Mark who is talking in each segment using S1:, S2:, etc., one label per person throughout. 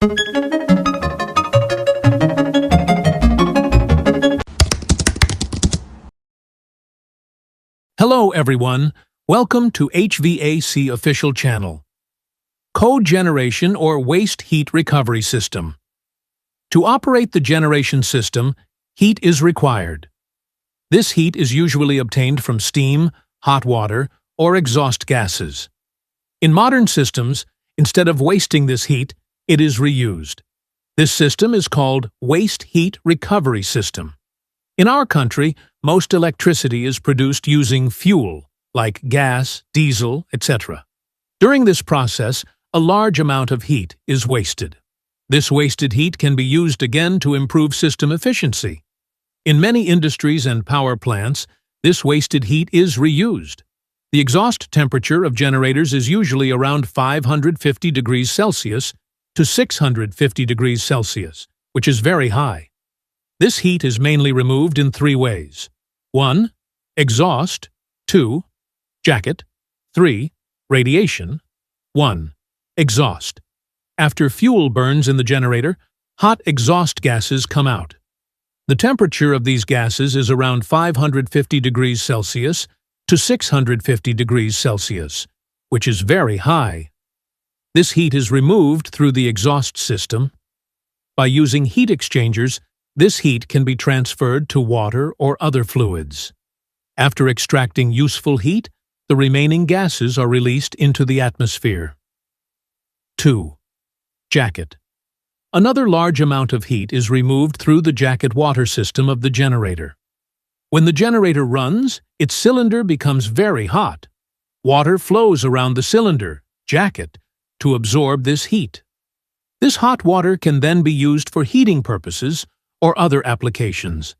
S1: Hello everyone, welcome to HVAC official channel. Cogeneration or waste heat recovery system. To operate the generation system, heat is required. This heat is usually obtained from steam, hot water, or exhaust gases. In modern systems, instead of wasting this heat, it is reused. This system is called waste heat recovery system. In our country, most electricity is produced using fuel, like gas, diesel, etc. During this process, a large amount of heat is wasted. This wasted heat can be used again to improve system efficiency. In many industries and power plants, this wasted heat is reused. The exhaust temperature of generators is usually around 550 degrees Celsius to 650 degrees Celsius, which is very high. This heat is mainly removed in three ways. 1. Exhaust. 2. Jacket. 3. Radiation. 1. Exhaust. After fuel burns in the generator, hot exhaust gases come out. The temperature of these gases is around 550 degrees Celsius to 650 degrees Celsius, which is very high. This heat is removed through the exhaust system. By using heat exchangers, this heat can be transferred to water or other fluids. After extracting useful heat, the remaining gases are released into the atmosphere. 2. Jacket. Another large amount of heat is removed through the jacket water system of the generator. When the generator runs, its cylinder becomes very hot. Water flows around the cylinder, jacket, to absorb this heat. This hot water can then be used for heating purposes or other applications.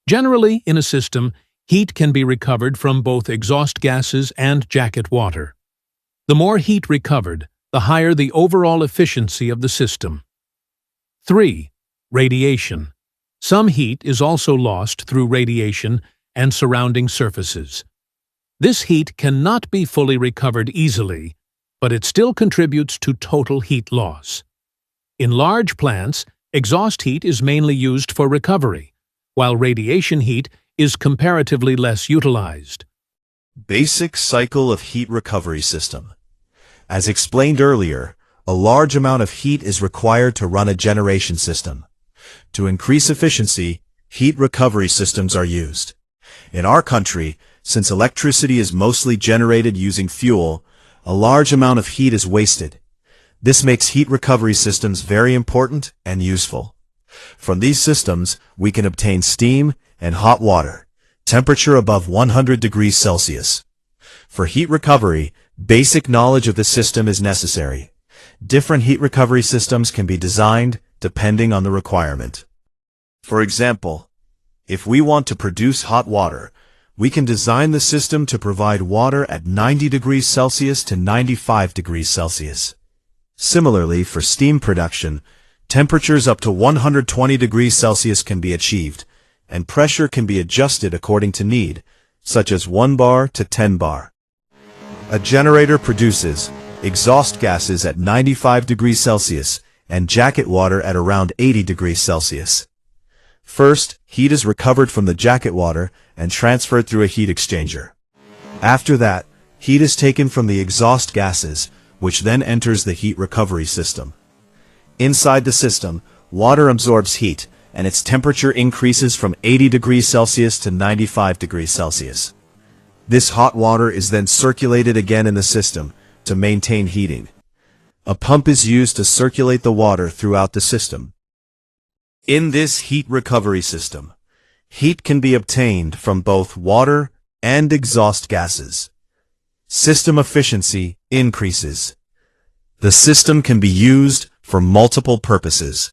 S1: Generally, in a system, heat can be recovered from both exhaust gases and jacket water. The more heat recovered, the higher the overall efficiency of the system. 3. Radiation. Some heat is also lost through radiation and surrounding surfaces. This heat cannot be fully recovered easily, but it still contributes to total heat loss. In large plants, exhaust heat is mainly used for recovery, while radiation heat is comparatively less utilized.
S2: Basic cycle of heat recovery system. As explained earlier, a large amount of heat is required to run a generation system. To increase efficiency, heat recovery systems are used. In our country, since electricity is mostly generated using fuel, a large amount of heat is wasted. This makes heat recovery systems very important and useful. From these systems, we can obtain steam and hot water, temperature above 100 degrees Celsius. For heat recovery, basic knowledge of the system is necessary. Different heat recovery systems can be designed depending on the requirement. For example, if we want to produce hot water, we can design the system to provide water at 90 degrees Celsius to 95 degrees Celsius. Similarly, for steam production, temperatures up to 120 degrees Celsius can be achieved, and pressure can be adjusted according to need, such as 1 bar to 10 bar. A generator produces exhaust gases at 95 degrees Celsius and jacket water at around 80 degrees Celsius. First, heat is recovered from the jacket water and transferred through a heat exchanger. After that, heat is taken from the exhaust gases, which then enters the heat recovery system. Inside the system, water absorbs heat, and its temperature increases from 80 degrees Celsius to 95 degrees Celsius. This hot water is then circulated again in the system to maintain heating. A pump is used to circulate the water throughout the system. In this heat recovery system, heat can be obtained from both water and exhaust gases. System efficiency increases. The system can be used for multiple purposes.